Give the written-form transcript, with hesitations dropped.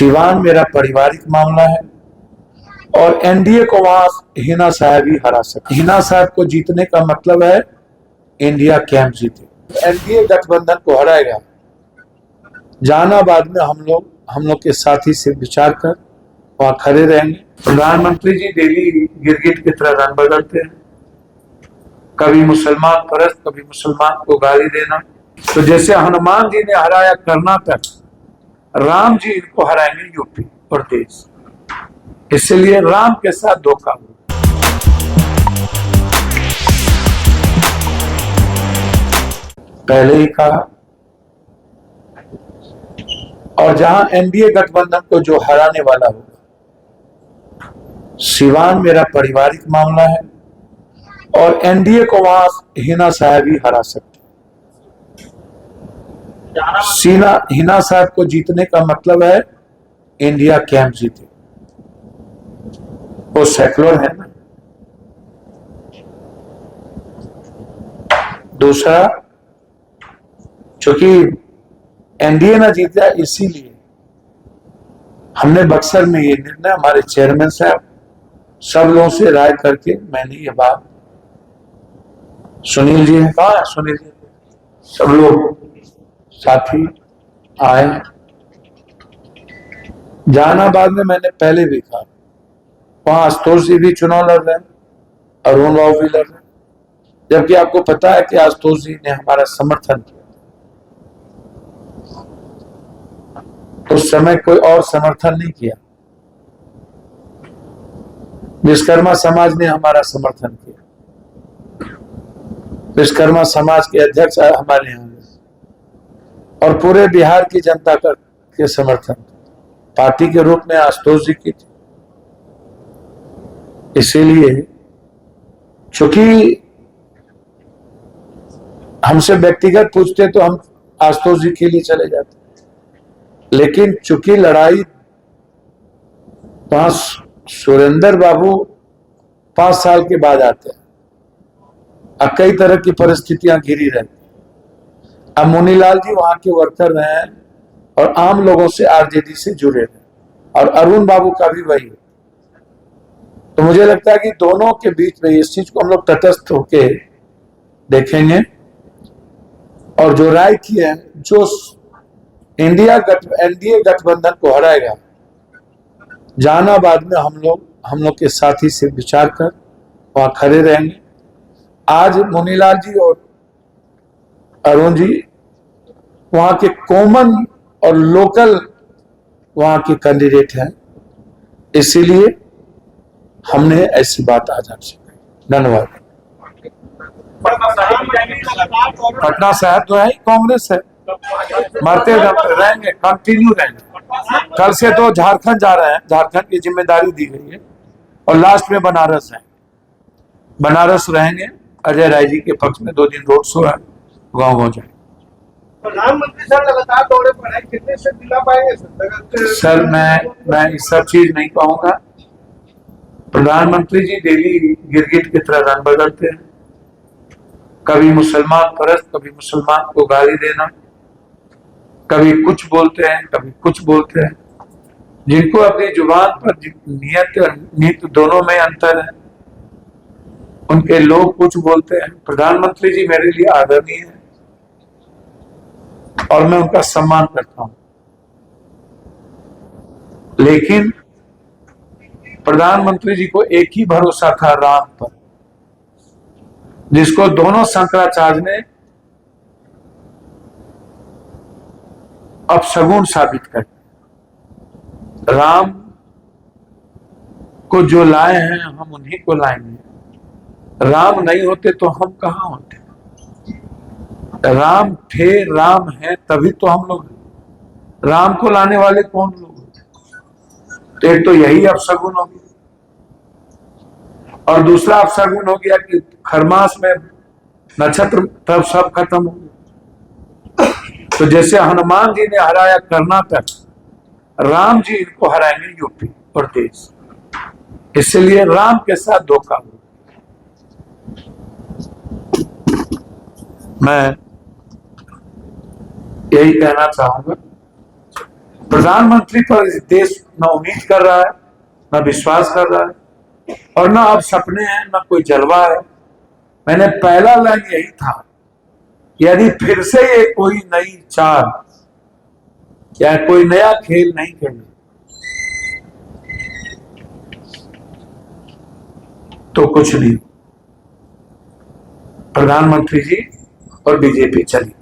सिवान मेरा पारिवारिक मामला है और एनडीए को वहां हिना साहब ही हरा सकते। हिना साहब को जीतने का मतलब है इंडिया कैंप जीते। एनडीए गठबंधन को हराएगा। जहानाबाद में हम लोग के साथी से विचार कर वहां खड़े रहेंगे। प्रधानमंत्री जी डेली गिरगिट की तरह रंग बदलते हैं, कभी मुसलमान परस्त, कभी मुसलमान को गाली देना। तो जैसे हनुमान जी ने हराया कर्नाटक, राम जी इनको हराएंगे यूपी और देश। इसलिए राम के साथ धोखा हो। पहले ही कहा। और जहां एनडीए गठबंधन को जो हराने वाला होगा, सिवान मेरा पारिवारिक मामला है और एनडीए को वहां हिना साहब ही हरा सकते। हिना साहब को जीतने का मतलब है इंडिया कैंप जीते। वो सेकुलर है ना। दूसरा, चूंकि एनडीए ना जीता, इसीलिए हमने बक्सर में ये निर्णय, हमारे चेयरमैन साहब सब लोगों से राय करके मैंने ये बात, सुनील जी है, कहा सुनील जी, सब लोग साथी आए। जहानाबाद में मैंने पहले भी कहा, वहां आशुतोष जी भी चुनाव लड़ रहे हैं, अरुण राव भी लड़ रहे हैं, जबकि आपको पता है कि आशुतोष जी ने हमारा समर्थन किया। उस समय कोई और समर्थन नहीं किया। विश्वकर्मा समाज ने हमारा समर्थन किया। विश्वकर्मा समाज के अध्यक्ष हमारे यहाँ और पूरे बिहार की जनता के समर्थन पार्टी के रूप में आशुतोष जी की थी। इसीलिए चूंकि हमसे व्यक्तिगत पूछते तो हम आशुतोष जी के लिए चले जाते, लेकिन चूंकि लड़ाई सुरेंद्र बाबू 5 साल के बाद आते हैं, अब कई तरह की परिस्थितियां घिरी रहती। अब मुनीलाल जी वहां के वर्कर रहे हैं और आम लोगों से आरजेडी से जुड़े हैं, और अरुण बाबू का भी वही है। तो मुझे लगता है कि दोनों के बीच में इस चीज को हम लोग तटस्थ होके देखेंगे और जो राय की है, जो एनडीए गठबंधन को हराएगा, जहानाबाद में हम लोग के साथी से विचार कर वहां खड़े रहेंगे। आज मुनीलाल जी और अरुण जी वहां के कॉमन और लोकल वहां के कैंडिडेट हैं, इसीलिए हमने ऐसी बात आज आपसे कही। धन्यवाद। पटना साहब तो है ही, कांग्रेस है, मरते रहेंगे, कंटिन्यू रहेंगे। कल से तो झारखंड जा रहे हैं, झारखंड की जिम्मेदारी दी गई है, और लास्ट में बनारस है। बनारस रहेंगे। अजय राय जी के पक्ष में 2 दिन रोड शो है, गाँव हो जाए। प्रधानमंत्री सर लगातार दौरे पर है, कितने से दिला पाएंगे सर? मैं इस सब चीज नहीं कहूंगा। प्रधानमंत्री जी डेली गिरगिट की तरह रंग बदलते हैं, कभी मुसलमान परस्त, कभी मुसलमान को गाली देना, कभी कुछ बोलते हैं, कभी कुछ बोलते हैं। जिनको अपनी जुबान पर नियत और नीत दोनों में अंतर है, उनके लोग कुछ बोलते हैं। प्रधानमंत्री जी मेरे लिए आदरणीय है और मैं उनका सम्मान करता हूं, लेकिन प्रधानमंत्री जी को एक ही भरोसा था, राम पर, जिसको दोनों शंकराचार्य ने अपशगुन साबित कर। राम को जो लाए हैं, हम उन्हीं को लाएंगे। राम नहीं होते तो हम कहां होते? राम थे, राम है, तभी तो हम लोग। राम को लाने वाले कौन लोग होते? तो एक तो यही अपशगुन हो गया, और दूसरा अपशगुन हो गया कि खरमास में नक्षत्र तब सब खत्म हो गया। तो जैसे हनुमान जी ने हराया कर्नाटक, राम जी इनको हराएंगे यूपी और देश। इसलिए राम के साथ धोखा हो। मैं यही कहना चाहूंगा। प्रधानमंत्री पर इस देश न उम्मीद कर रहा है, न विश्वास कर रहा है, और न अब सपने हैं, न कोई जलवा है। मैंने पहला लाइन यही था, यदि फिर से ये कोई नई चाल या कोई नया खेल नहीं खेले तो कुछ नहीं। प्रधानमंत्री जी और बीजेपी चली।